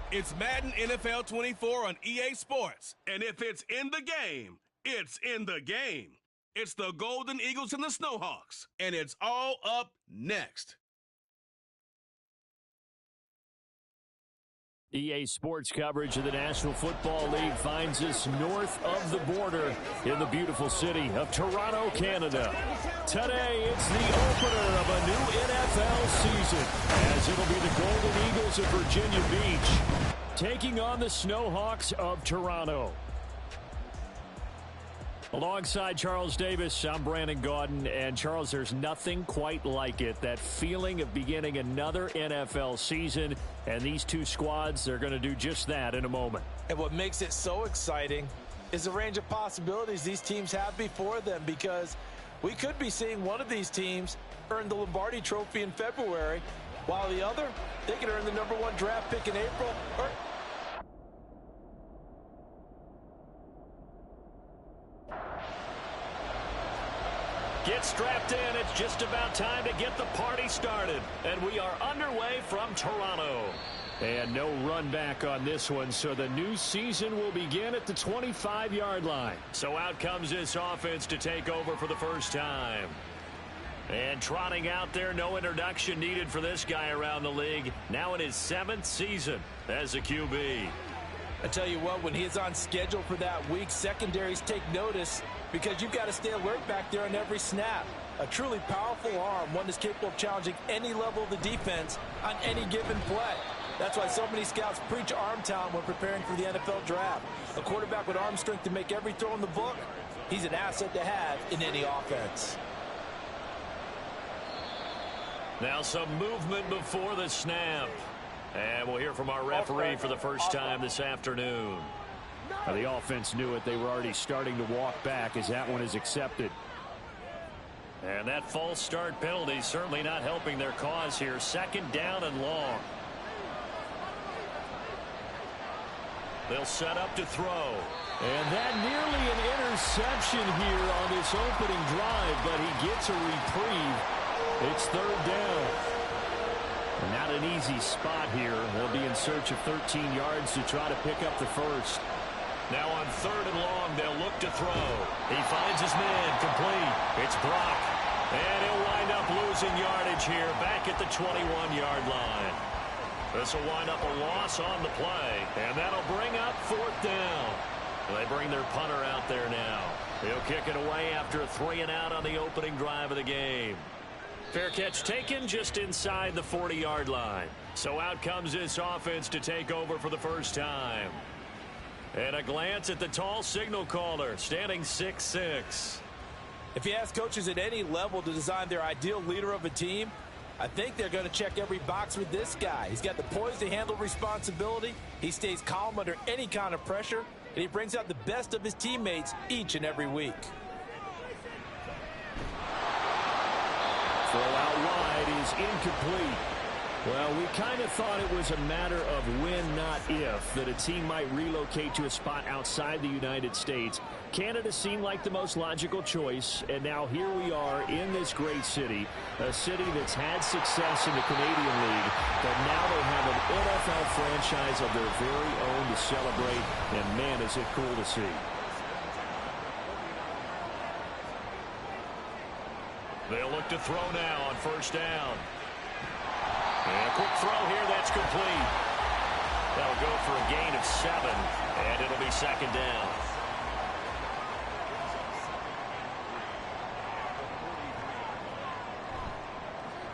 It's Madden NFL 24 on EA Sports. And if it's in the game, it's in the game. It's the Golden Eagles and the Snowhawks. And it's all up next. EA Sports coverage of the National Football League finds us north of the border in the beautiful city of Toronto, Canada. Today, it's the opener of a new NFL season, as it'll be the Golden Eagles of Virginia Beach taking on the Snowhawks of Toronto. Alongside Charles Davis, I'm Brandon Gaudin, and Charles, there's nothing quite like it. That feeling of beginning another NFL season, and these two squads, they're going to do just that in a moment. And what makes it so exciting is the range of possibilities these teams have before them, because we could be seeing one of these teams earn the Lombardi Trophy in February, while the other, they could earn the #1 draft pick in April, or get strapped in. It's just about time to get the party started. And we are underway from Toronto. And no run back on this one, so the new season will begin at the 25-yard line. So out comes this offense to take over for the first time. And trotting out there, no introduction needed for this guy around the league. Now in his 7th season as a QB. I tell you what, when he's on schedule for that week, secondaries take notice, because you've got to stay alert back there on every snap. A truly powerful arm, one that's capable of challenging any level of the defense on any given play. That's why so many scouts preach arm talent when preparing for the NFL draft. A quarterback with arm strength to make every throw in the book, he's an asset to have in any offense. Now some movement before the snap. And we'll hear from our referee for the first time this afternoon. Now, the offense knew it. They were already starting to walk back as that one is accepted. And that false start penalty certainly not helping their cause here. 2nd down and long. They'll set up to throw. And that nearly an interception here on this opening drive, but he gets a reprieve. It's 3rd down. Not an easy spot here. They'll be in search of 13 yards to try to pick up the first. Now on 3rd and long, they'll look to throw. He finds his man, complete. It's Brock. And he'll wind up losing yardage here back at the 21-yard line. This will wind up a loss on the play. And that'll bring up 4th down. They bring their punter out there now. He'll kick it away after a 3-and-out on the opening drive of the game. Fair catch taken just inside the 40-yard line. So out comes this offense to take over for the first time. And a glance at the tall signal caller, standing 6'6". If you ask coaches at any level to design their ideal leader of a team, I think they're going to check every box with this guy. He's got the poise to handle responsibility. He stays calm under any kind of pressure, and he brings out the best of his teammates each and every week. Throw out wide is incomplete. Well, we kind of thought it was a matter of when, not if, that a team might relocate to a spot outside the United States. Canada seemed like the most logical choice, and now here we are in this great city, a city that's had success in the Canadian League, but now they have an NFL franchise of their very own to celebrate, and man, is it cool to see. They'll look to throw now on 1st down. And a quick throw here, that's complete. That'll go for a gain of 7, and it'll be 2nd down.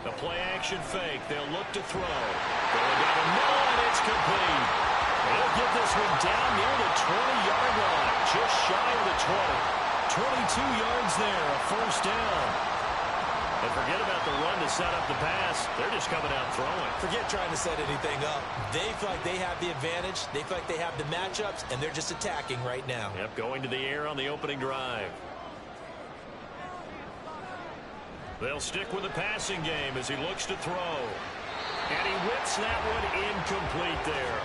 The play-action fake. They'll look to throw. Going down the middle, and it's complete. They'll get this one down near the 20-yard line, just shy of the 20. 22 yards there, a 1st down. And forget about the run to set up the pass. They're just coming out throwing. Forget trying to set anything up. They feel like they have the advantage. They feel like they have the matchups, and they're just attacking right now. Yep, going to the air on the opening drive. They'll stick with the passing game as he looks to throw. And he whips that one incomplete there.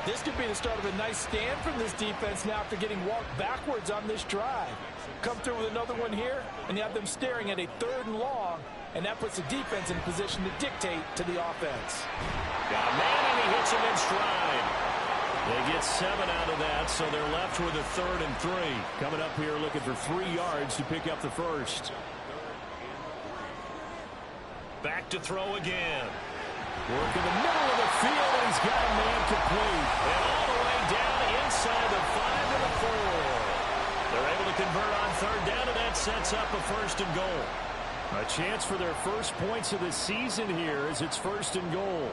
This could be the start of a nice stand from this defense now after getting walked backwards on this drive. Come through with another one here, and you have them staring at a 3rd and long and that puts the defense in a position to dictate to the offense. Got a man, and he hits him in stride. They get 7 out of that, so they're left with a 3rd and 3. Coming up here looking for 3 yards to pick up the first. Back to throw again. Work in the middle of the field, and he's got a man complete. And all the way down inside the 5 to the 4. They're able to convert on 3rd down, and that sets up a 1st and goal. A chance for their first points of the season here as it's 1st and goal.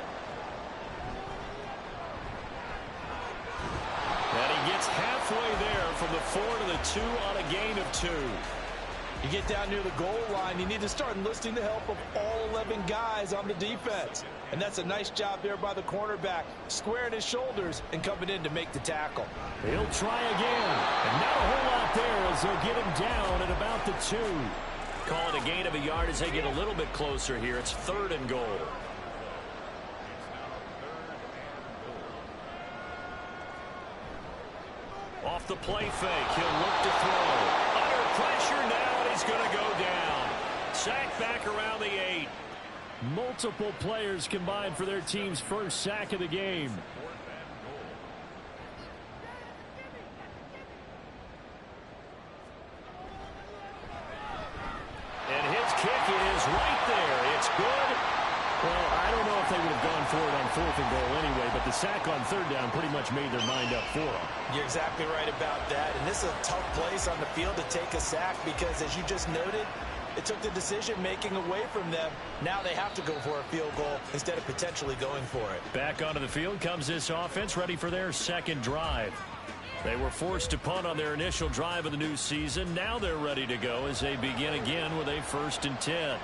And he gets halfway there from the 4 to the 2 on a gain of 2. You get down near the goal line, you need to start enlisting the help of all 11 guys on the defense. And that's a nice job there by the cornerback, squaring his shoulders and coming in to make the tackle. He'll try again. And not a whole lot there as they'll get him down at about the 2. Call it a gain of a yard as they get a little bit closer here. It's 3rd and goal. Off the play fake, he'll look to throw. Under pressure now, and he's going to go down. Sack back around the 8. Multiple players combined for their team's first sack of the game. And his kick is right there. It's good. Well, I don't know if they would have gone for it on 4th and goal anyway, but the sack on 3rd down pretty much made their mind up for them. You're exactly right about that. And this is a tough place on the field to take a sack because, as you just noted, it took the decision-making away from them. Now they have to go for a field goal instead of potentially going for it. Back onto the field comes this offense, ready for their 2nd drive. They were forced to punt on their initial drive of the new season. Now they're ready to go as they begin again with a 1st and 10.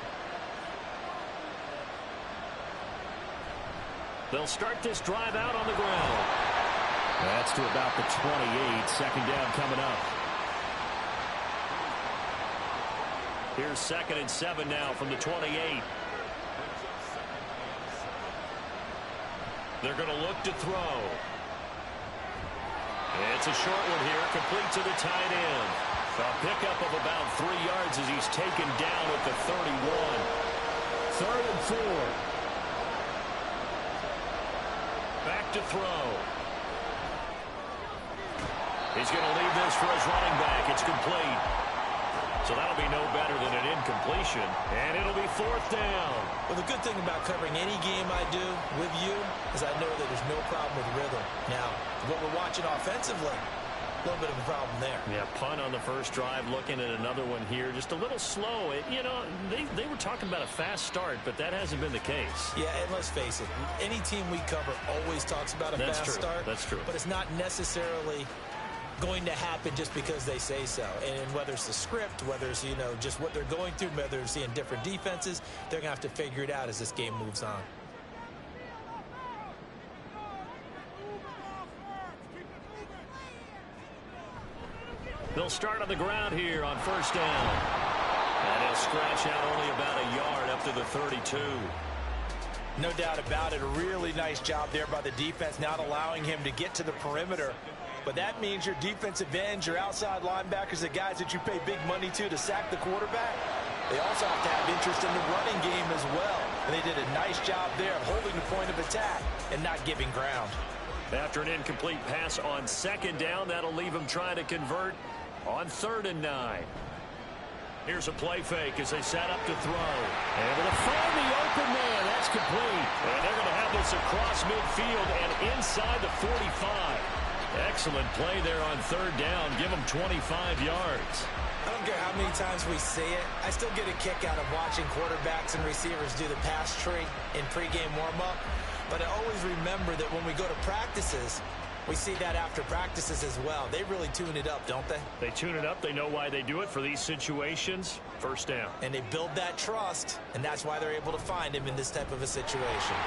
They'll start this drive out on the ground. That's to about the 28. 2nd down coming up. Here's 2nd and 7 now from the 28. They're going to look to throw. It's a short one here, complete to the tight end. A pickup of about 3 yards as he's taken down at the 31. 3rd and 4. Back to throw. He's going to leave this for his running back. It's complete. So that'll be no better than an incompletion. And it'll be 4th down. Well, the good thing about covering any game I do with you is I know that there's no problem with rhythm. Now, what we're watching offensively, a little bit of a problem there. Yeah, punt on the first drive, looking at another one here. Just a little slow. You know, they were talking about a fast start, but that hasn't been the case. Yeah, and let's face it, any team we cover always talks about a fast start. That's true. But it's not necessarily going to happen just because they say so. And whether it's the script, whether it's, you know, just what they're going through, whether they're seeing different defenses, they're going to have to figure it out as this game moves on. They'll start on the ground here on 1st down. And he'll scratch out only about a yard up to the 32. No doubt about it. A really nice job there by the defense, not allowing him to get to the perimeter. But that means your defensive ends, your outside linebackers, the guys that you pay big money to sack the quarterback, they also have to have interest in the running game as well. And they did a nice job there of holding the point of attack and not giving ground. After an incomplete pass on 2nd down, that'll leave them trying to convert on 3rd and 9. Here's a play fake as they set up to throw. Able to find the open man. That's complete. And they're going to have this across midfield and inside the 45. Excellent play there on 3rd down. Give them 25 yards. I don't care how many times we see it. I still get a kick out of watching quarterbacks and receivers do the pass tree in pregame warm-up. But I always remember that when we go to practices, we see that after practices as well. They really tune it up, don't they? They tune it up. They know why they do it for these situations. 1st down. And they build that trust, and that's why they're able to find him in this type of a situation.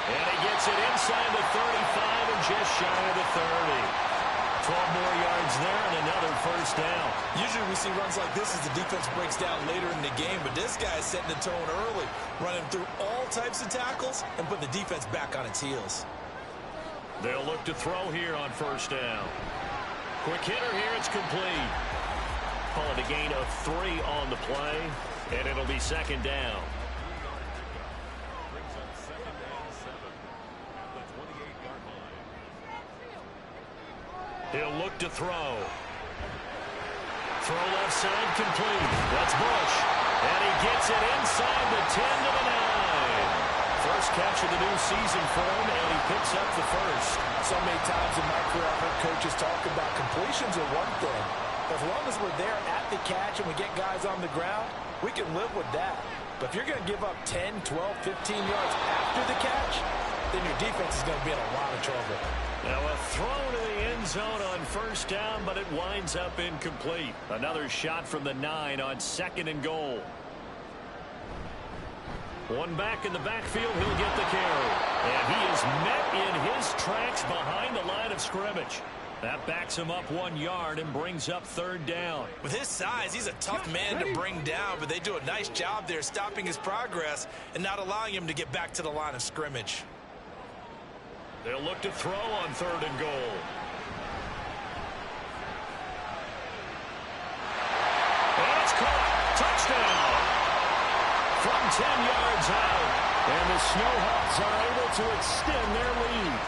And he gets it inside the 35 and just shy of the 30. 12 more yards there and another 1st down. Usually we see runs like this as the defense breaks down later in the game, but this guy is setting the tone early, running through all types of tackles and put the defense back on its heels. They'll look to throw here on 1st down. Quick hitter here, it's complete. call it a gain of 3 on the play, and it'll be second down. He'll look to throw. Throw left side complete. That's Bush. And he gets it inside the 10 to the 9. First catch of the new season for him, and he picks up the first. So many times in my career I've heard coaches talk about completions are one thing. As long as we're there at the catch and we get guys on the ground, we can live with that. But if you're going to give up 10, 12, 15 yards after the catch, then your defense is going to be in a lot of trouble. Now a throw to the end zone on first down, but it winds up incomplete. Another shot from the 9 on 2nd and goal. One back in the backfield, he'll get the carry. And he is met in his tracks behind the line of scrimmage. That backs him up 1 yard and brings up 3rd down. With his size, he's a tough man to bring down, but they do a nice job there stopping his progress and not allowing him to get back to the line of scrimmage. They'll look to throw on 3rd and goal. And it's caught. Touchdown. From 10 yards out. And the Snowhawks are able to extend their lead.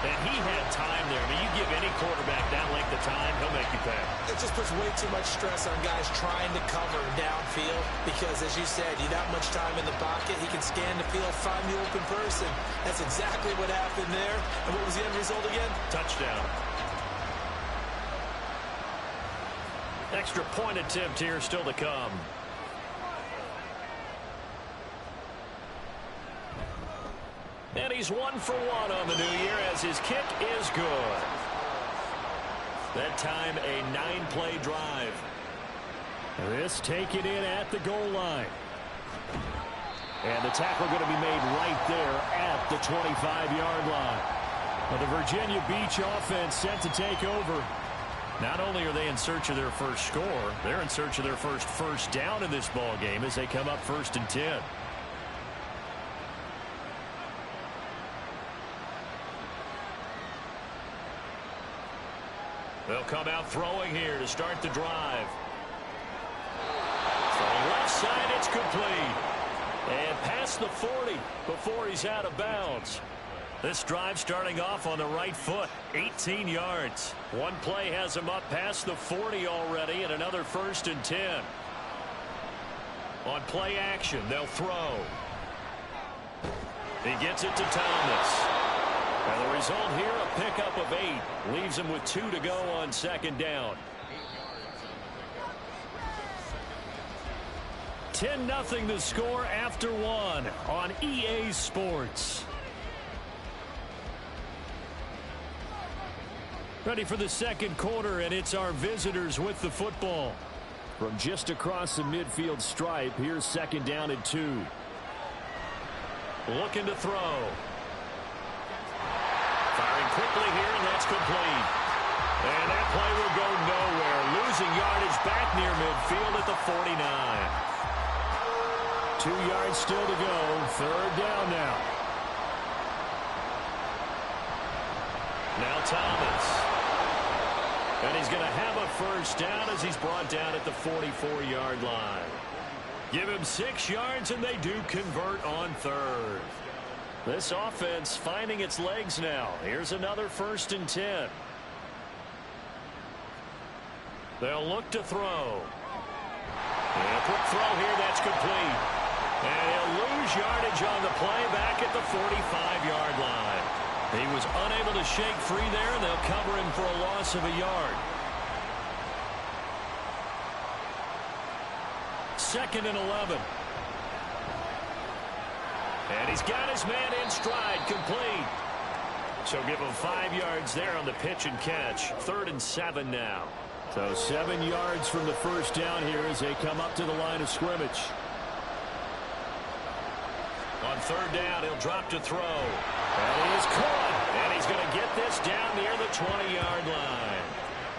And he had time there. I mean, you give any quarterback that length of time, he'll make you pay. It just puts way too much stress on guys trying to cover downfield because, as you said, you that much time in the pocket, he can scan the field, find the open person. That's exactly what happened there. And what was the end result again? Touchdown. Extra point attempt here still to come. And he's 1 for 1 on the new year as his kick is good. That time a 9-play drive. This taken in at the goal line. And the tackle going to be made right there at the 25-yard line. Well, the Virginia Beach offense set to take over. Not only are they in search of their first score, they're in search of their first down in this ball game as they come up 1st and 10. They'll come out throwing here to start the drive. From left side, it's complete. And past the 40 before he's out of bounds. This drive starting off on the right foot, 18 yards. One play has him up past the 40 already, and another 1st and 10. On play action, they'll throw. He gets it to Thomas. And the result here, a pickup of 8. Leaves him with 2 to go on 2nd down. 10-0 the score after 1 on EA Sports. Ready for the 2nd quarter, and it's our visitors with the football. From just across the midfield stripe, here's 2nd down and 2. Looking to throw. Firing quickly here, and that's complete. And that play will go nowhere. Losing yardage back near midfield at the 49. 2 yards still to go. 3rd down now. Now Thomas. And he's going to have a 1st down as he's brought down at the 44-yard line. Give him 6 yards, and they do convert on 3rd. This offense finding its legs now. Here's another 1st and 10. They'll look to throw. And a quick throw here, that's complete. And he'll lose yardage on the play back at the 45-yard line. He was unable to shake free there, and they'll cover him for a loss of a yard. 2nd and 11. And he's got his man in stride, complete. So give him 5 yards there on the pitch and catch. 3rd and 7 now. So 7 yards from the 1st down here as they come up to the line of scrimmage. On 3rd down, he'll drop to throw. And he is caught. And he's going to get this down near the 20-yard line.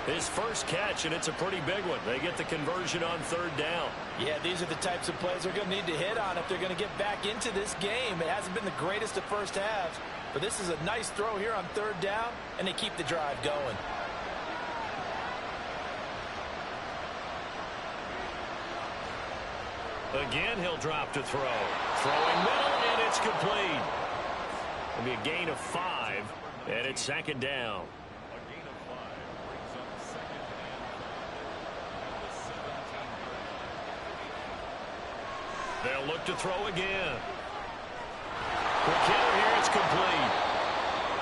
His first catch, and it's a pretty big one. They get the conversion on 3rd down. Yeah, these are the types of plays they're going to need to hit on if they're going to get back into this game. It hasn't been the greatest of first halves, but this is a nice throw here on 3rd down, and they keep the drive going. Again, he'll drop to throw. Throwing middle, and it's complete. It'll be a gain of 5, and it's second down. They'll look to throw again. Quick hitter here, it's complete.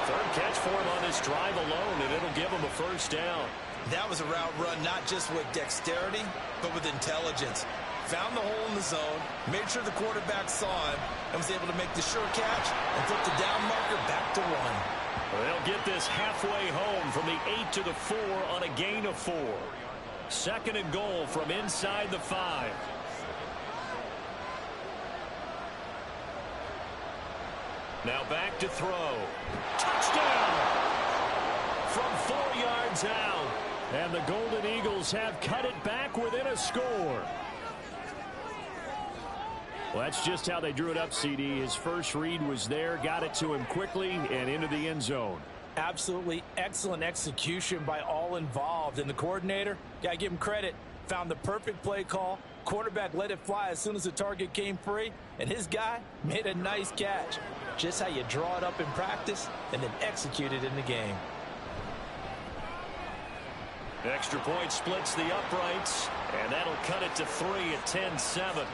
Third catch for him on this drive alone, and it'll give him a first down. That was a route run not just with dexterity, but with intelligence. Found the hole in the zone, made sure the quarterback saw him, and was able to make the sure catch and flip the down marker back to 1. They'll get this halfway home from the 8 to the 4 on a gain of 4. Second and goal from inside the 5. Now back to throw. Touchdown! From 4 yards out. And the Golden Eagles have cut it back within a score. Well, that's just how they drew it up, CD. His first read was there, got it to him quickly, and into the end zone. Absolutely excellent execution by all involved. And the coordinator, got to give him credit, found the perfect play call. Quarterback let it fly as soon as the target came free, and his guy made a nice catch. Just how you draw it up in practice and then execute it in the game. Extra point splits the uprights, and that'll cut it to 3 at 10-7.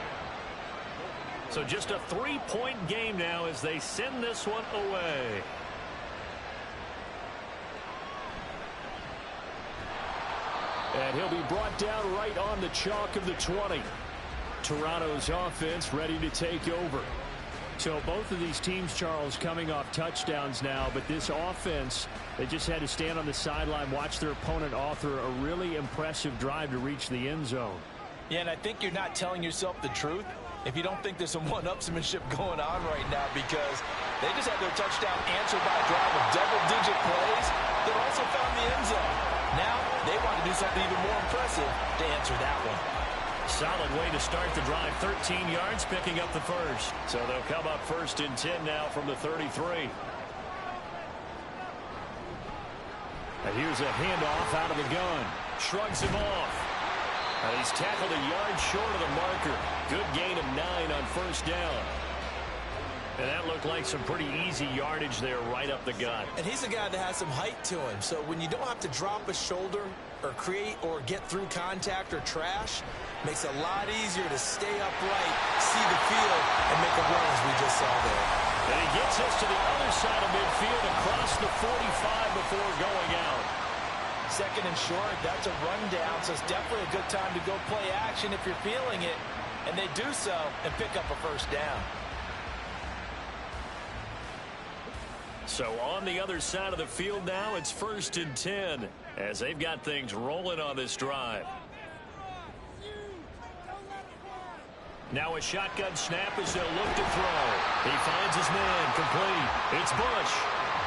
So just a 3-point game now as they send this one away. And he'll be brought down right on the chalk of the 20. Toronto's offense ready to take over. So both of these teams, Charles, coming off touchdowns now, but this offense, they just had to stand on the sideline, watch their opponent author a really impressive drive to reach the end zone. Yeah, and I think you're not telling yourself the truth if you don't think there's some one-upsmanship going on right now, because they just had their touchdown answered by a drive of double-digit plays that also found the end zone. Now they want to do something even more impressive to answer that one. Solid way to start the drive. 13 yards, picking up the first. So they'll come up first and 10 now from the 33. And here's a handoff out of the gun. Shrugs him off. And he's tackled a yard short of the marker. Good gain of 9 on first down. And that looked like some pretty easy yardage there right up the gut. And he's a guy that has some height to him. So when you don't have to drop a shoulder or create or get through contact or trash, makes it a lot easier to stay upright, see the field, and make a run as we just saw there. And he gets us to the other side of midfield across the 45 before going out. Second and short, that's a rundown, so it's definitely a good time to go play action if you're feeling it. And they do so and pick up a first down. So on the other side of the field now, it's first and 10 as they've got things rolling on this drive. Now a shotgun snap as they'll look to throw. He finds his man, complete. It's Bush.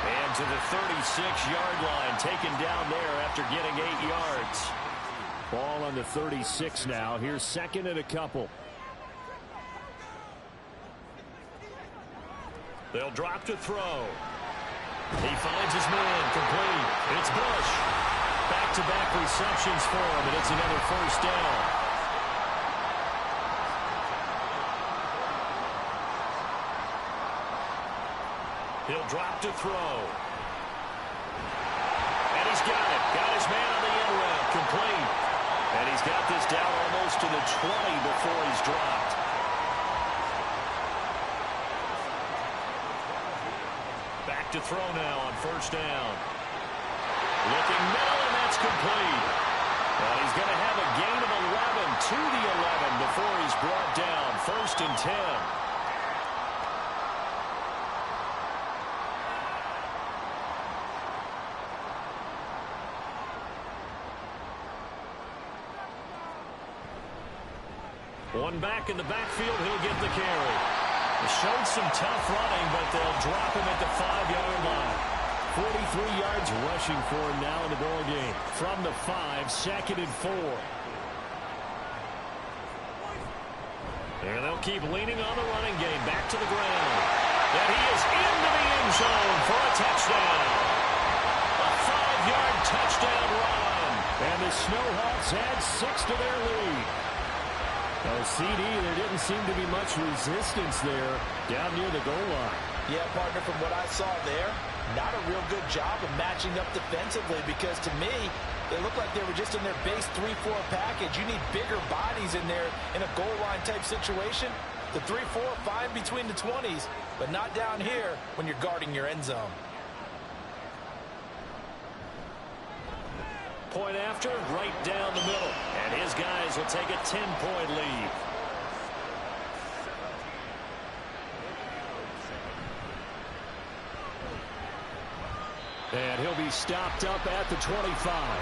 And to the 36-yard line, taken down there after getting 8 yards. Ball on the 36 now. Here's second and a couple. They'll drop to throw. He finds his man, complete. It's Bush. Back-to-back receptions for him, and it's another first down. He'll drop to throw. And he's got it. Got his man on the end route, complete. And he's got this down almost to the 20 before he's dropped. Back to throw now on first down. Looking middle, and that's complete. And he's going to have a gain of 11 to the 11 before he's brought down. First and 10. One back in the backfield, he'll get the carry. He showed some tough running, but they'll drop him at the 5-yard line. 43 yards rushing for him now in the ball game. From the 5, second and 4. And they'll keep leaning on the running game. Back to the ground. And he is into the end zone for a touchdown. A 5-yard touchdown run. And the Snowhawks add 6 to their lead. Oh, CD, there didn't seem to be much resistance there down near the goal line. Yeah, partner, from what I saw there, not a real good job of matching up defensively, because to me, they looked like they were just in their base 3-4 package. You need bigger bodies in there in a goal line type situation. The 3-4, fine between the 20s, but not down here when you're guarding your end zone. Point after, right down the middle. And his guys will take a 10-point lead. And he'll be stopped up at the 25.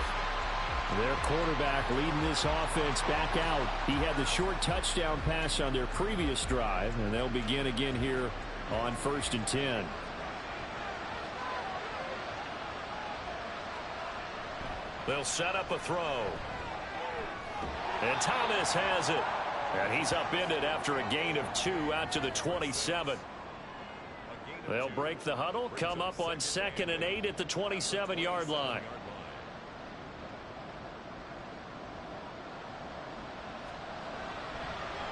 Their quarterback leading this offense back out. He had the short touchdown pass on their previous drive, and they'll begin again here on 1st and 10. They'll set up a throw. And Thomas has it. And he's upended after a gain of 2 out to the 27. They'll break the huddle, come up on 2nd and 8 at the 27-yard line.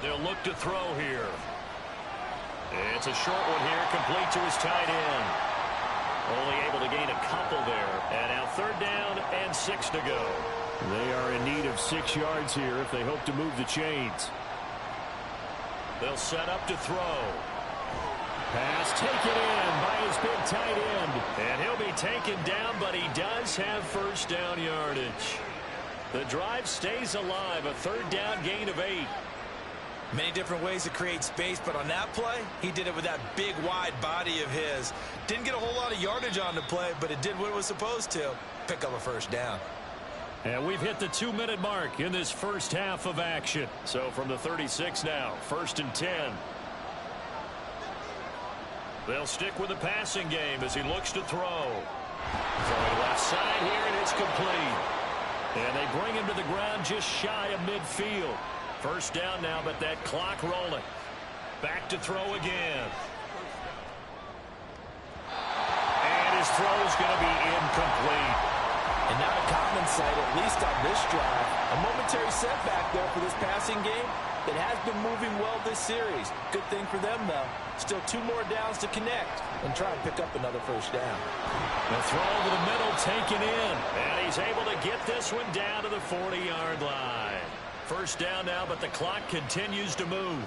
They'll look to throw here. It's a short one here, complete to his tight end. Only able to gain a couple there. And now 3rd down and 6 to go. They are in need of 6 yards here if they hope to move the chains. They'll set up to throw. Pass taken in by his big tight end. And he'll be taken down, but he does have 1st down yardage. The drive stays alive, a 3rd down gain of 8. Many different ways to create space, but on that play, he did it with that big, wide body of his. Didn't get a whole lot of yardage on the play, but it did what it was supposed to. Pick up a 1st down. And we've hit the 2-minute mark in this first half of action. So from the 36 now, 1st and 10. They'll stick with the passing game as he looks to throw. Throwing left side here, and it's complete. And they bring him to the ground just shy of midfield. 1st down now, but that clock rolling. Back to throw again. And his throw's going to be incomplete. And not a common sight, at least on this drive. A momentary setback there for this passing game that has been moving well this series. Good thing for them, though. Still 2 more downs to connect and try and pick up another 1st down. The throw to the middle taken in. And he's able to get this one down to the 40-yard line. 1st down now, but the clock continues to move.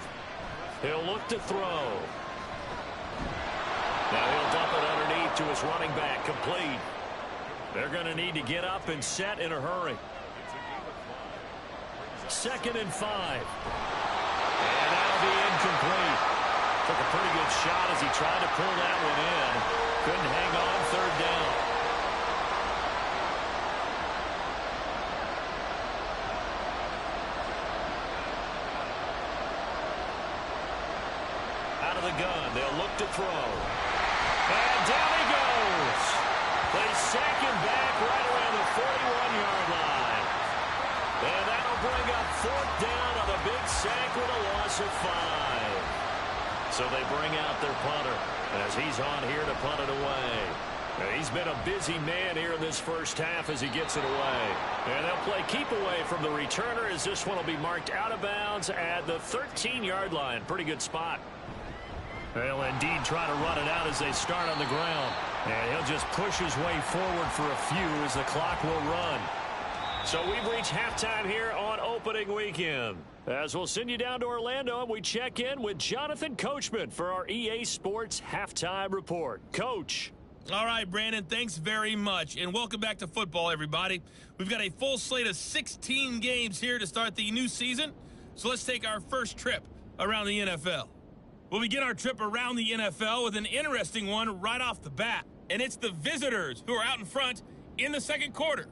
He'll look to throw. Now he'll dump it underneath to his running back, complete. They're going to need to get up and set in a hurry. 2nd and 5. And that'll be incomplete. Took a pretty good shot as he tried to pull that one in. Couldn't hang on, 3rd down. Out of the gun, they'll look to throw. And down he goes. They sack him back right around the 41-yard line. And that'll bring up 4th down on the big sack with a loss of 5. So they bring out their punter as he's on here to punt it away. And he's been a busy man here in this first half as he gets it away. And they'll play keep away from the returner as this one will be marked out of bounds at the 13-yard line. Pretty good spot. They'll indeed try to run it out as they start on the ground. And he'll just push his way forward for a few as the clock will run. So we've reached halftime here on opening weekend. As we'll send you down to Orlando, and we check in with Jonathan Coachman for our EA Sports Halftime Report. Coach. All right, Brandon, thanks very much. And welcome back to football, everybody. We've got a full slate of 16 games here to start the new season. So let's take our first trip around the NFL. We'll begin our trip around the NFL with an interesting one right off the bat. And it's the visitors who are out in front in the 2nd quarter.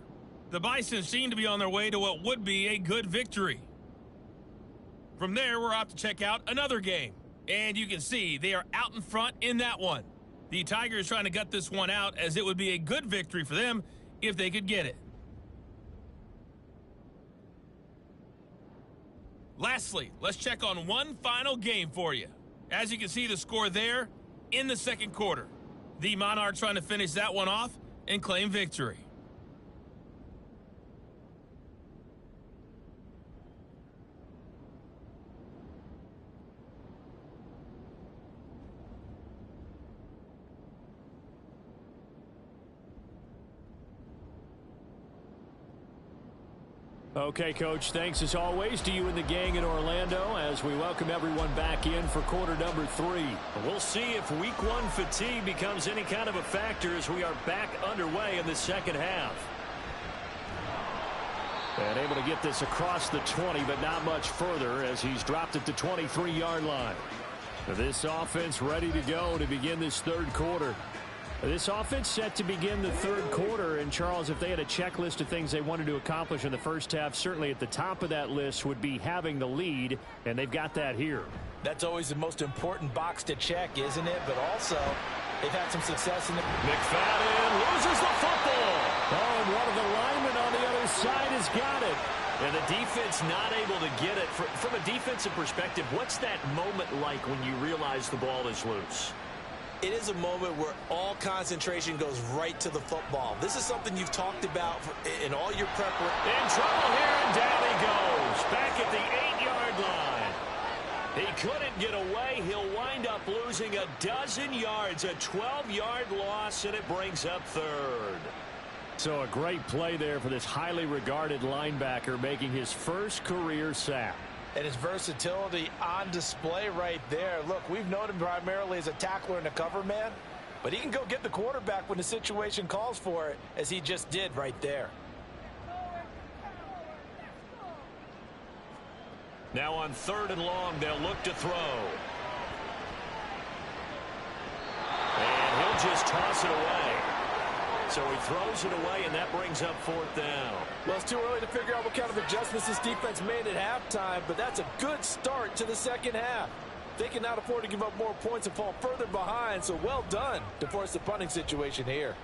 The Bison seem to be on their way to what would be a good victory. From there, we're off to check out another game. And you can see they are out in front in that one. The Tigers trying to gut this one out as it would be a good victory for them if they could get it. Lastly, let's check on one final game for you. As you can see the score there in the 2nd quarter. The Monarchs trying to finish that one off and claim victory. Okay, Coach, thanks as always to you and the gang in Orlando as we welcome everyone back in for quarter number 3. We'll see if week 1 fatigue becomes any kind of a factor as we are back underway in the second half. And able to get this across the 20, but not much further as he's dropped it to 23-yard line. This offense ready to go to begin this third quarter. This offense set to begin the third quarter, and Charles, if they had a checklist of things they wanted to accomplish in the first half, certainly at the top of that list would be having the lead, and they've got that here. That's always the most important box to check, isn't it? But also, they've had some success in the... McFadden loses the football. Oh, and one of the linemen on the other side has got it. And the defense not able to get it. From a defensive perspective, what's that moment like when you realize the ball is loose? It is a moment where all concentration goes right to the football. This is something you've talked about in all your preparation. In trouble here, and down he goes. Back at the 8-yard line. He couldn't get away. He'll wind up losing a dozen yards, a 12-yard loss, and it brings up third. So a great play there for this highly regarded linebacker making his first career sack. And his versatility on display right there. Look, we've known him primarily as a tackler and a cover man, but he can go get the quarterback when the situation calls for it, as he just did right there. Now on 3rd and long, they'll look to throw. And he'll just toss it away. So he throws it away, and that brings up 4th down. Well, it's too early to figure out what kind of adjustments this defense made at halftime, but that's a good start to the second half. They cannot afford to give up more points and fall further behind, so well done to force the punting situation here.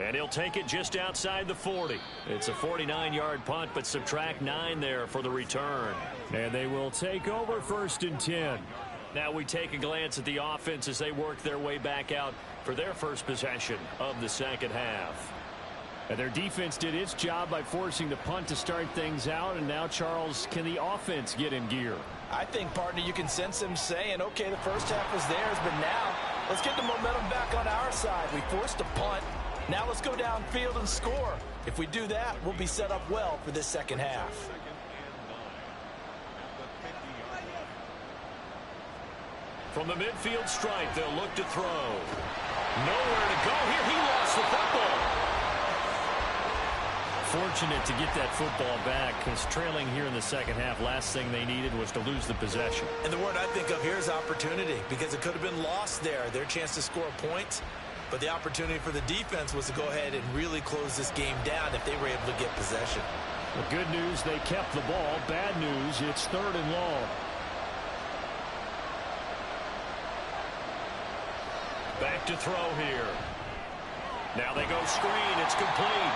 And he'll take it just outside the 40. It's a 49-yard punt, but subtract 9 there for the return. And they will take over 1st and 10. Now we take a glance at the offense as they work their way back out for their first possession of the second half. And their defense did its job by forcing the punt to start things out. And now, Charles, can the offense get in gear? I think, partner, you can sense them saying, okay, the first half was theirs, but now let's get the momentum back on our side. We forced a punt. Now let's go downfield and score. If we do that, we'll be set up well for this second half. From the midfield stripe, they'll look to throw. Nowhere to go here. He lost the football. Fortunate to get that football back, because trailing here in the second half, last thing they needed was to lose the possession. And the word I think of here is opportunity, because it could have been lost there, their chance to score points. But the opportunity for the defense was to go ahead and really close this game down if they were able to get possession. Well, good news, they kept the ball. Bad news, it's 3rd and long. Back to throw here. Now they go screen. It's complete.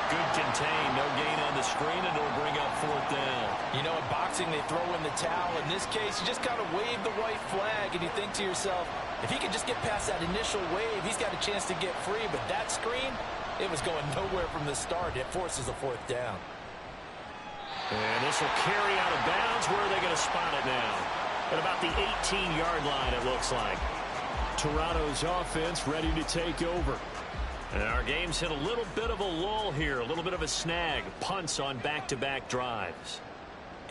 Good contain. No gain on the screen, and it'll bring up 4th down. You know, in boxing, they throw in the towel. In this case, you just kind of wave the white flag, and you think to yourself, if he can just get past that initial wave, he's got a chance to get free. But that screen, it was going nowhere from the start. It forces a 4th down. And this will carry out of bounds. Where are they going to spot it now? At about the 18-yard line, it looks like. Toronto's offense ready to take over. And our game's hit a little bit of a lull here, a little bit of a snag. Punts on back-to-back drives.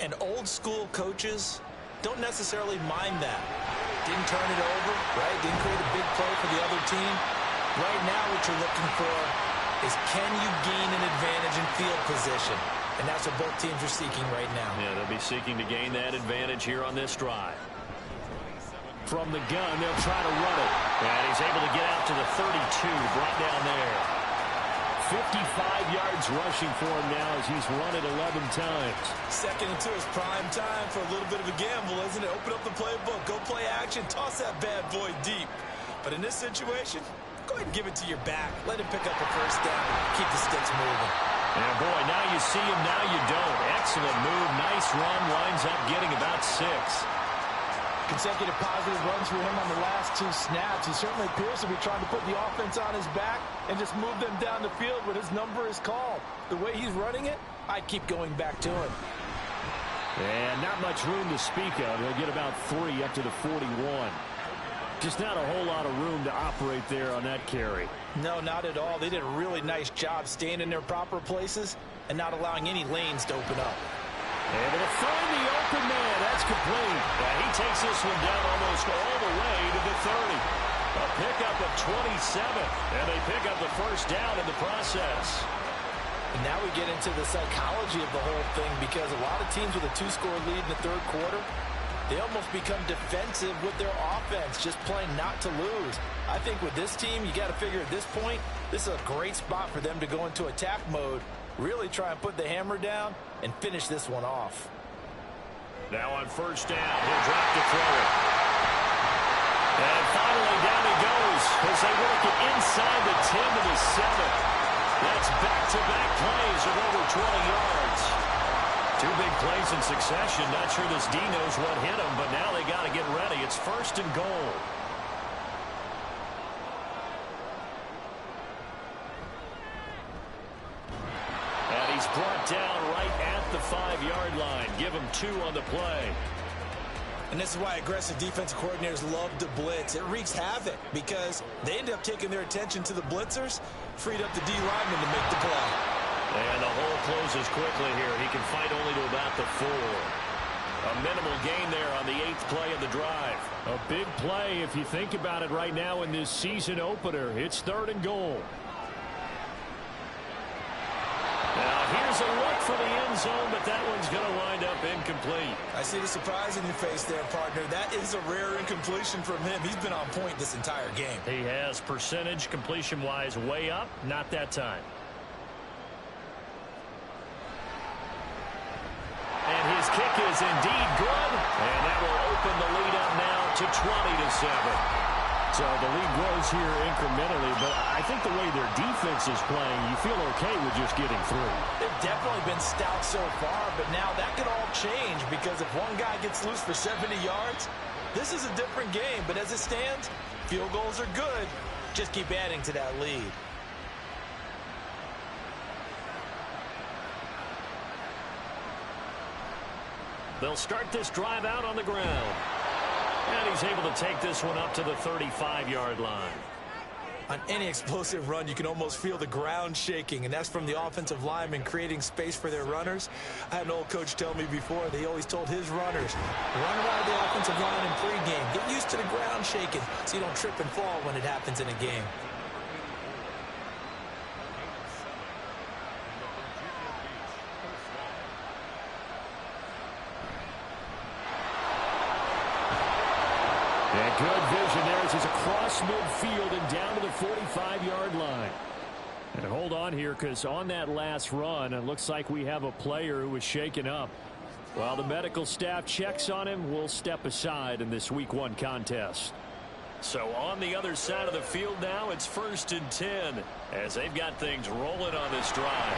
And old-school coaches don't necessarily mind that. Didn't turn it over, right? Didn't create a big play for the other team. Right now what you're looking for is, can you gain an advantage in field position? And that's what both teams are seeking right now. Yeah, they'll be seeking to gain that advantage here on this drive. From the gun, they'll try to run it. And he's able to get out to the 32, brought down there. 55 yards rushing for him now as he's run it 11 times. 2nd and 2 is prime time for a little bit of a gamble, isn't it? Open up the playbook, go play action, toss that bad boy deep. But in this situation, go ahead and give it to your back. Let him pick up a 1st down. Keep the sticks moving. And boy, now you see him, now you don't. Excellent move, nice run, winds up getting about 6. Consecutive positive runs for him on the last 2 snaps. He certainly appears to be trying to put the offense on his back and just move them down the field when his number is called. The way he's running it, I'd keep going back to him. And not much room to speak of. He'll get about 3 up to the 41. Just not a whole lot of room to operate there on that carry. No, not at all. They did a really nice job staying in their proper places and not allowing any lanes to open up. Able to find the open man. That's complete. He takes this one down almost all the way to the 30. A pickup of 27, and they pick up the first down in the process. And now we get into the psychology of the whole thing, because a lot of teams with a 2-score lead in the third quarter, they almost become defensive with their offense, just playing not to lose. I think with this team, you got to figure at this point, this is a great spot for them to go into attack mode, really try and put the hammer down and finish this one off. Now on first down, he'll drop to throw it. And finally down he goes as they work it inside the 10 to the 7. That's back-to-back plays of over 20 yards. Two big plays in succession. Not sure this D knows what hit him, but now they got to get ready. It's first and goal. And he's brought down right at the 5-yard line. Give him 2 on the play. And this is why aggressive defensive coordinators love to blitz. It wreaks havoc because they end up taking their attention to the blitzers, freed up the D lineman to make the play. And the hole closes quickly here. He can fight only to about the 4. A minimal gain there on the 8th play of the drive. A big play if you think about it right now in this season opener. It's third and goal. Now here's a look for the end zone, but that one's going to wind up incomplete. I see the surprise in your face there, partner. That is a rare incompletion from him. He's been on point this entire game. He has percentage completion-wise way up, not that time. And his kick is indeed good, and that will open the lead up now to 20-7. So the lead grows here incrementally, but I think the way their defense is playing, you feel okay with just getting through. They've definitely been stout so far, but now that could all change, because if one guy gets loose for 70 yards, this is a different game. But as it stands, field goals are good. Just keep adding to that lead. They'll start this drive out on the ground. And he's able to take this one up to the 35-yard line. On any explosive run, you can almost feel the ground shaking, and that's from the offensive linemen creating space for their runners. I had an old coach tell me before, they always told his runners, run around the offensive line in pregame. Get used to the ground shaking so you don't trip and fall when it happens in a game. And good vision there as he's across midfield and down to the 45-yard line. And hold on here, because on that last run, it looks like we have a player who was shaken up. While the medical staff checks on him, we'll step aside in this Week 1 contest. So on the other side of the field now, it's 1st and 10 as they've got things rolling on this drive.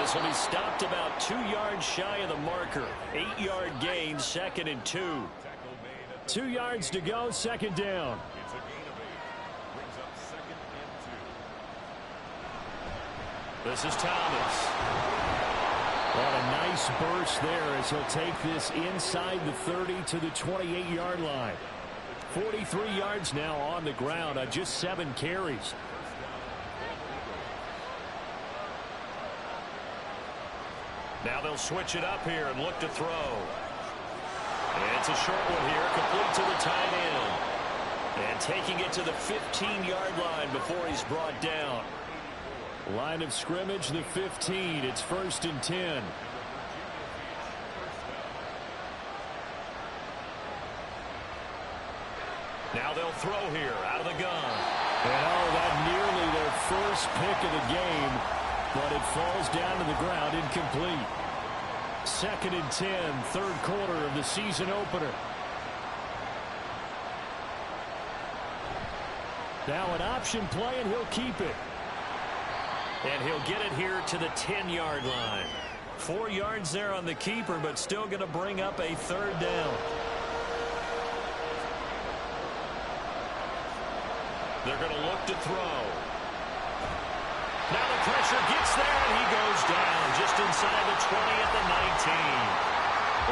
This will be stopped about 2 yards shy of the marker. 8-yard gain, 2nd and 2. 2 yards to go, 2nd down. This is Thomas. What a nice burst there as he'll take this inside the 30 to the 28-yard line. 43 yards now on the ground on just 7 carries. Now they'll switch it up here and look to throw. And it's a short one here, complete to the tight end. And taking it to the 15-yard line before he's brought down. Line of scrimmage, the 15. It's 1st and 10. Now they'll throw here out of the gun. And oh, that nearly their first pick of the game, but it falls down to the ground incomplete. 2nd and 10, third quarter of the season opener. Now an option play, and he'll keep it. And he'll get it here to the 10-yard line. 4 yards there on the keeper, but still going to bring up a 3rd down. They're going to look to throw. Now the pressure gets there, and he goes down just inside the 20 at the 19.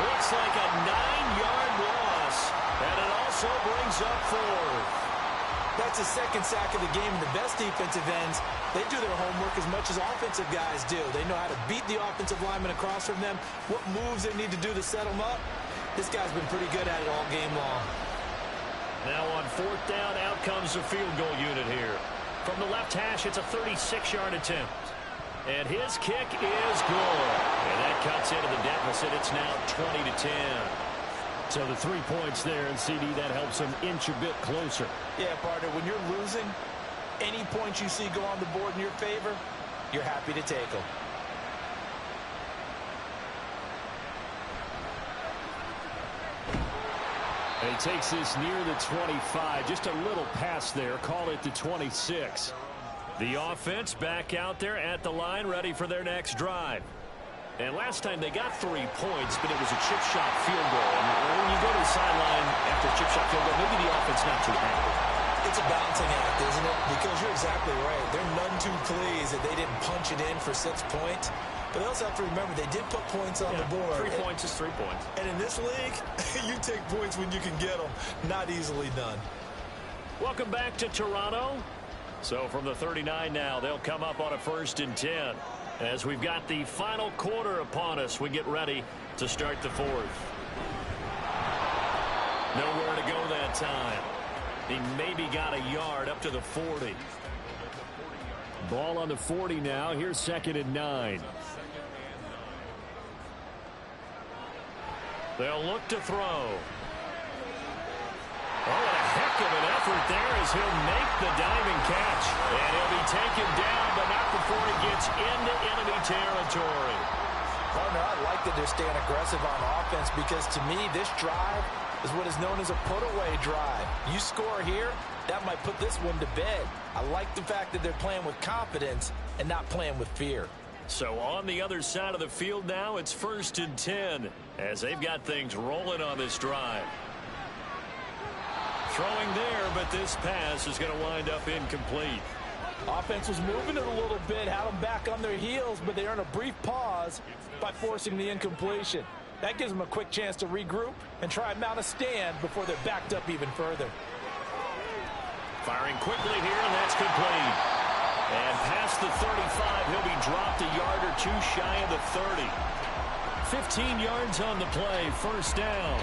Looks like a 9-yard loss, and it also brings up 4th. That's the second sack of the game, and the best defensive ends, they do their homework as much as offensive guys do. They know how to beat the offensive lineman across from them, what moves they need to do to set them up. This guy's been pretty good at it all game long. Now on fourth down, out comes the field goal unit here. From the left hash, it's a 36-yard attempt. And his kick is good. And that cuts into the deficit. It's now 20-10. So the 3 points there, and CD, that helps them inch a bit closer. Yeah, partner, when you're losing, any points you see go on the board in your favor, you're happy to take them. And he takes this near the 25. Just a little pass there. Call it the 26. The offense back out there at the line, ready for their next drive. And last time they got 3 points, but it was a chip shot field goal. And when you go to the sideline after a chip shot field goal, maybe the offense not too happy. It's a balancing act, isn't it? Because you're exactly right. They're none too pleased that they didn't punch it in for 6 points. But they also have to remember they did put points on the board. 3 points is 3 points. And in this league, you take points when you can get them. Not easily done. Welcome back to Toronto. So from the 39 now, they'll come up on a 1st and 10. As we've got the final quarter upon us, we get ready to start the 4th. Nowhere to go that time. He maybe got a yard up to the 40. Ball on the 40 now. Here's 2nd and 9. They'll look to throw. Oh, what a heck of an effort there as he'll make the diving catch. And he'll be taken down, but not before he gets into enemy territory. Partner, I like that they're staying aggressive on offense because to me, this drive is what is known as a put-away drive. You score here, that might put this one to bed. I like the fact that they're playing with confidence and not playing with fear. So on the other side of the field now, it's 1st and 10 as they've got things rolling on this drive. Throwing there, but this pass is going to wind up incomplete. Offense was moving it a little bit, had them back on their heels, but they earn a brief pause by forcing the incompletion. That gives them a quick chance to regroup and try and mount a stand before they're backed up even further. Firing quickly here, and that's complete. And past the 35, he'll be dropped a yard or two shy of the 30. 15 yards on the play, 1st down.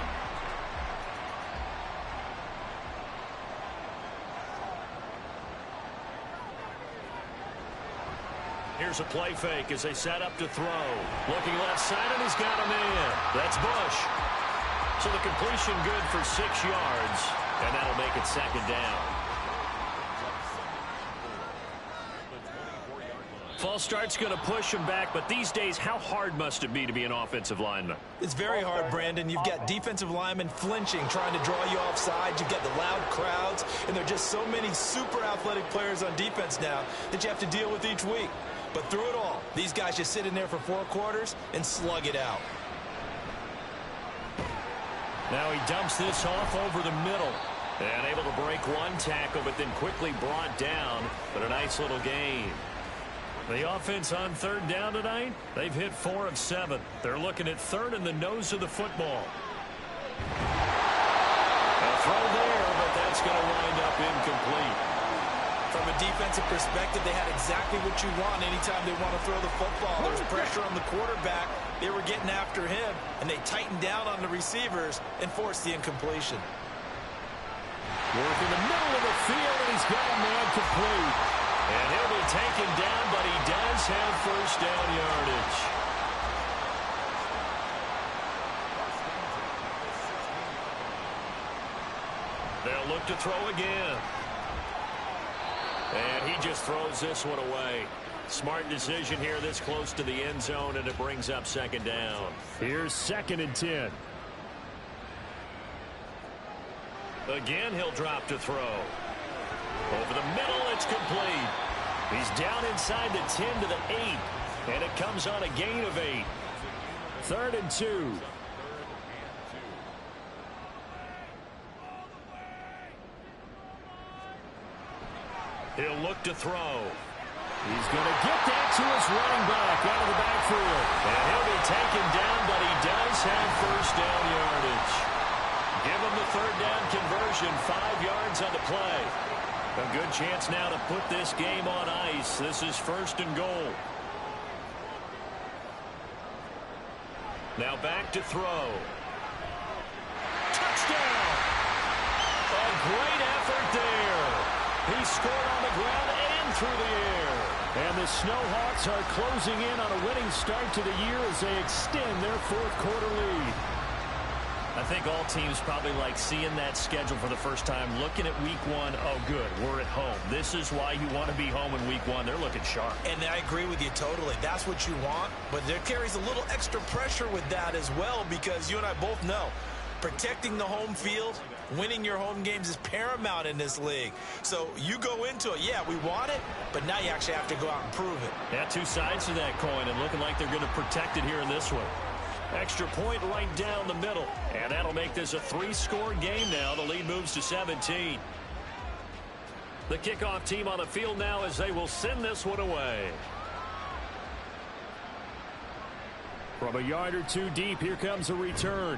Here's a play fake as they set up to throw. Looking left side, and he's got a man. That's Bush. So the completion good for 6 yards, and that'll make it 2nd down. False start's going to push him back, but these days, how hard must it be to be an offensive lineman? It's very hard, Brandon. You've got defensive linemen flinching, trying to draw you offside. You've got the loud crowds, and there are just so many super athletic players on defense now that you have to deal with each week. But through it all, these guys just sit in there for 4 quarters and slug it out. Now he dumps this off over the middle. And able to break one tackle, but then quickly brought down. But a nice little gain. The offense on 3rd down tonight, they've hit 4 of 7. They're looking at 3rd in the nose of the football. A throw there, but that's going to wind up incomplete. From a defensive perspective, they had exactly what you want anytime they want to throw the football. There was pressure on the quarterback. They were getting after him, and they tightened down on the receivers and forced the incompletion. Work in the middle of the field, and he's got a man complete. And he'll be taken down, but he does have 1st down yardage. They'll look to throw again. And he just throws this one away. Smart decision here this close to the end zone, and it brings up 2nd down. Here's 2nd and 10. Again, he'll drop to throw. Over the middle, it's complete. He's down inside the 10 to the 8, and it comes on a gain of 8. 3rd and 2. He'll look to throw. He's going to get that to his running back out of the backfield. And he'll be taken down, but he does have 1st down yardage. Give him the 3rd down conversion, 5 yards on the play. A good chance now to put this game on ice. This is 1st and goal. Now back to throw. Touchdown! A great effort there. He scored on the ground and through the air. And the Snowhawks are closing in on a winning start to the year as they extend their 4th quarter lead. I think all teams probably like seeing that schedule for the first time, looking at week 1. Oh, good, we're at home. This is why you want to be home in week 1. They're looking sharp. And I agree with you totally. That's what you want, but there carries a little extra pressure with that as well, because you and I both know protecting the home field, winning your home games is paramount in this league. So you go into it, yeah, we want it, but now you actually have to go out and prove it. Yeah, 2 sides to that coin, and looking like they're going to protect it here in this one. Extra point right down the middle. And that'll make this a 3-score game now. The lead moves to 17. The kickoff team on the field now as they will send this one away. From a yard or 2 deep, here comes a return.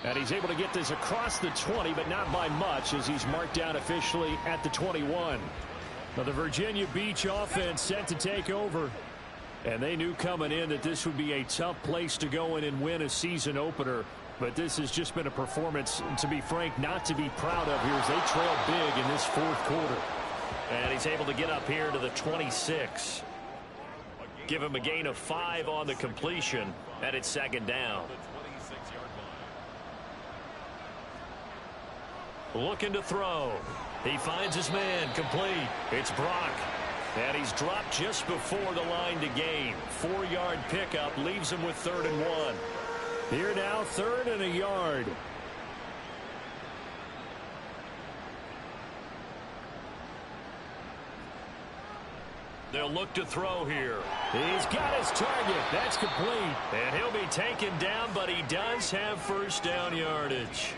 And he's able to get this across the 20, but not by much, as he's marked down officially at the 21. Now the Virginia Beach offense set to take over. And they knew coming in that this would be a tough place to go in and win a season opener. But this has just been a performance, to be frank, not to be proud of here as they trail big in this 4th quarter. And he's able to get up here to the 26. Give him a gain of 5 on the completion, and it's 2nd down. Looking to throw. He finds his man, complete. It's Brock. And he's dropped just before the line to gain. 4-yard pickup leaves him with 3rd and 1. Here now, 3rd and a yard. They'll look to throw here. He's got his target. That's complete. And he'll be taken down, but he does have 1st down yardage.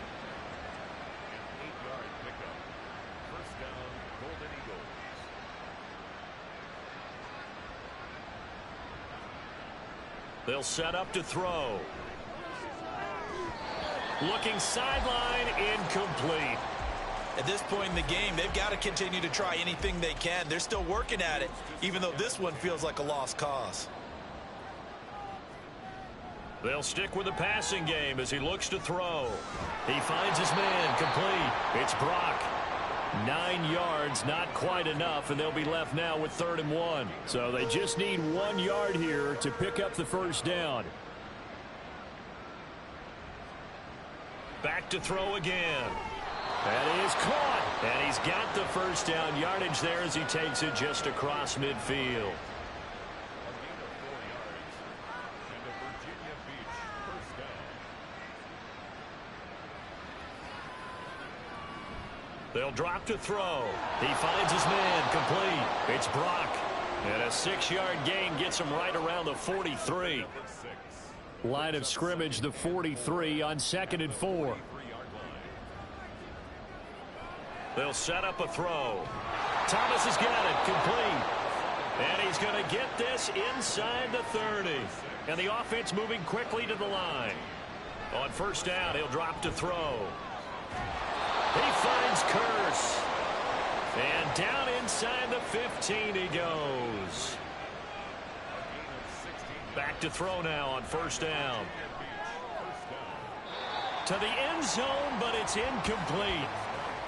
They'll set up to throw. Looking sideline, incomplete. At this point in the game, they've got to continue to try anything they can. They're still working at it, even though this one feels like a lost cause. They'll stick with the passing game as he looks to throw. He finds his man, complete. It's Brock. 9 yards, not quite enough, and they'll be left now with 3rd and 1. So they just need 1 yard here to pick up the 1st down. Back to throw again. That is caught. And he's got the 1st down yardage there as he takes it just across midfield. They'll drop to throw. He finds his man, complete. It's Brock. And a 6-yard gain gets him right around the 43. Line of scrimmage, the 43 on 2nd and 4. They'll set up a throw. Thomas has got it, complete. And he's going to get this inside the 30. And the offense moving quickly to the line. On 1st down, he'll drop to throw. He finds Curse. And down inside the 15 he goes. Back to throw now on 1st down. To the end zone, but it's incomplete.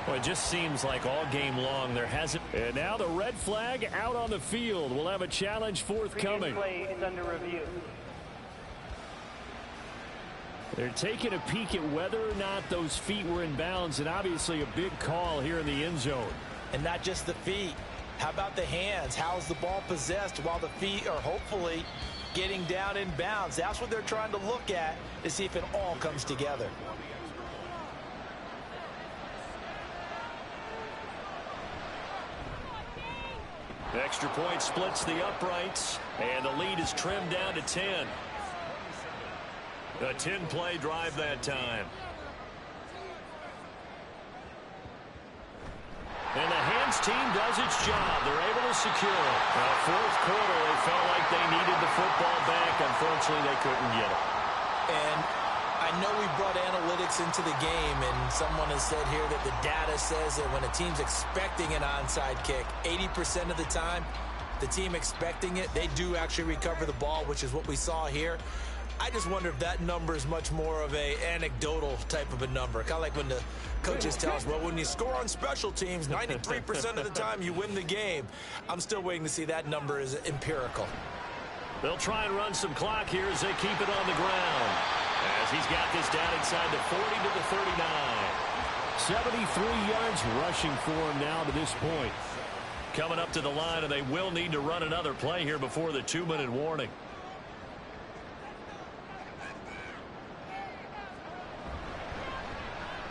Well, it just seems like all game long there hasn't. And now the red flag out on the field. We'll have a challenge forthcoming. Play is under review. They're taking a peek at whether or not those feet were in bounds, and obviously a big call here in the end zone. And not just the feet. How about the hands? How's the ball possessed while the feet are hopefully getting down in bounds? That's what they're trying to look at to see if it all comes together. Extra point splits the uprights, and the lead is trimmed down to 10. A 10-play drive that time. And the hands team does its job. They're able to secure it. Now, 4th quarter, they felt like they needed the football back. Unfortunately, they couldn't get it. And I know we brought analytics into the game, and someone has said here that the data says that when a team's expecting an onside kick, 80% of the time, the team expecting it, they do actually recover the ball, which is what we saw here. I just wonder if that number is much more of a anecdotal type of a number. Kind of like when the coaches tell us, well, when you score on special teams, 93% of the time you win the game. I'm still waiting to see that number is empirical. They'll try and run some clock here as they keep it on the ground. As he's got this down inside the 40 to the 39. 73 yards rushing for him now to this point. Coming up to the line, and they will need to run another play here before the 2-minute warning.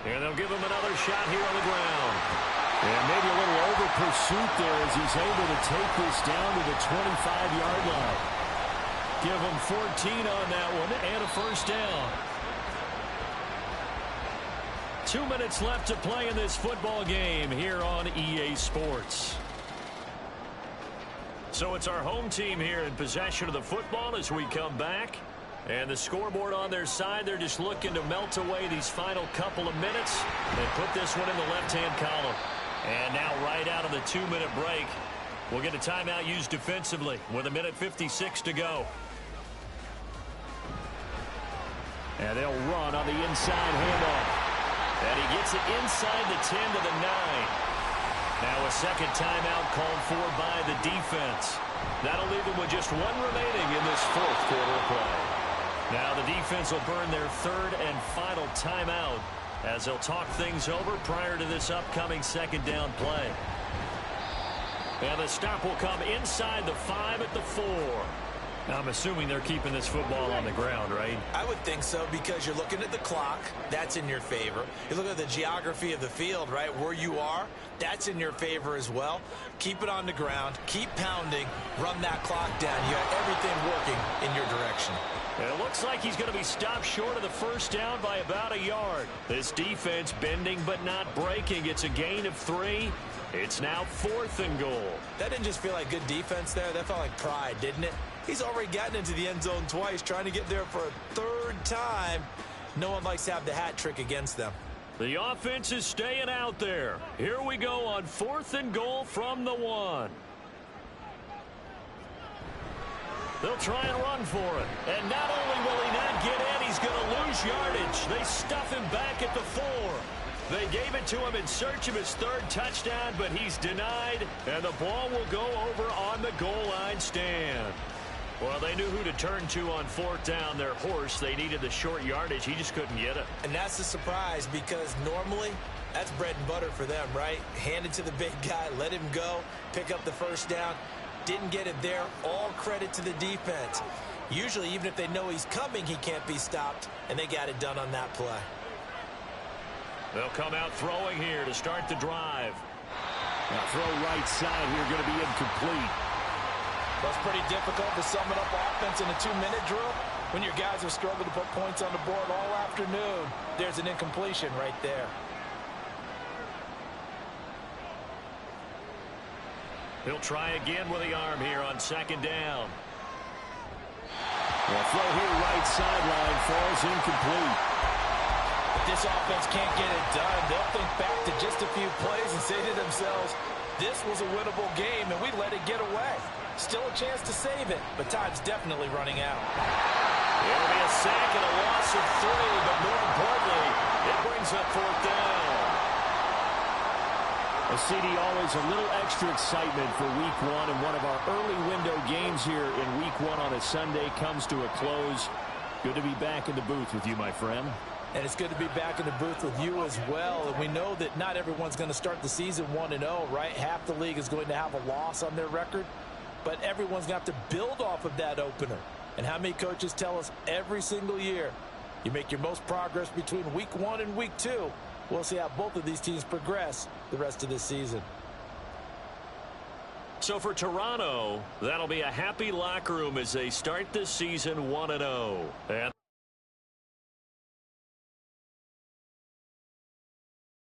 And they'll give him another shot here on the ground. And maybe a little over pursuit there as he's able to take this down to the 25-yard line. Give him 14 on that one and a first down. 2 minutes left to play in this football game here on EA Sports. So it's our home team here in possession of the football as we come back. And the scoreboard on their side, they're just looking to melt away these final couple of minutes and put this one in the left-hand column. And now right out of the 2-minute break, we'll get a timeout used defensively with 1:56 to go. And they'll run on the inside handoff. And he gets it inside the 10 to the 9. Now a second timeout called for by the defense. That'll leave them with just one remaining in this fourth quarter of play. Now the defense will burn their third and final timeout as they'll talk things over prior to this upcoming second down play. And the stop will come inside the 5 at the 4. Now, I'm assuming they're keeping this football on the ground, right? I would think so, because you're looking at the clock. That's in your favor. You look at the geography of the field, right, where you are. That's in your favor as well. Keep it on the ground. Keep pounding. Run that clock down. You got everything working in your direction. And it looks like he's going to be stopped short of the first down by about a yard. This defense bending but not breaking. It's a gain of 3. It's now 4th and goal. That didn't just feel like good defense there. That felt like pride, didn't it? He's already gotten into the end zone twice, trying to get there for a third time. No one likes to have the hat trick against them. The offense is staying out there. Here we go on 4th and goal from the 1. They'll try and run for it. And not only will he not get in, he's going to lose yardage. They stuff him back at the 4. They gave it to him in search of his third touchdown, but he's denied, and the ball will go over on the goal line stand. Well, they knew who to turn to on 4th down. Their horse, they needed the short yardage. He just couldn't get it. And that's the surprise, because normally that's bread and butter for them, right? Hand it to the big guy, let him go, pick up the first down. Didn't get it there. All credit to the defense. Usually, even if they know he's coming, he can't be stopped, and they got it done on that play. They'll come out throwing here to start the drive. Now throw right side here, going to be incomplete. Well, it's pretty difficult to sum it up offense in a 2-minute drill when your guys have struggled to put points on the board all afternoon. There's an incompletion right there. He'll try again with the arm here on 2nd down. The throw here right sideline falls incomplete. If this offense can't get it done, they'll think back to just a few plays and say to themselves, this was a winnable game and we let it get away. Still a chance to save it, but time's definitely running out. It'll be a sack and a loss of 3, but more importantly, it brings up 4th down. A CD, always a little extra excitement for week 1, and one of our early window games here in week 1 on a Sunday comes to a close. Good to be back in the booth with you, my friend. And it's good to be back in the booth with you as well. And we know that not everyone's going to start the season 1-0, right? Half the league is going to have a loss on their record. But everyone's got to build off of that opener. And how many coaches tell us every single year, you make your most progress between week 1 and week 2. We'll see how both of these teams progress the rest of this season. So for Toronto, that'll be a happy locker room as they start this season 1-0. And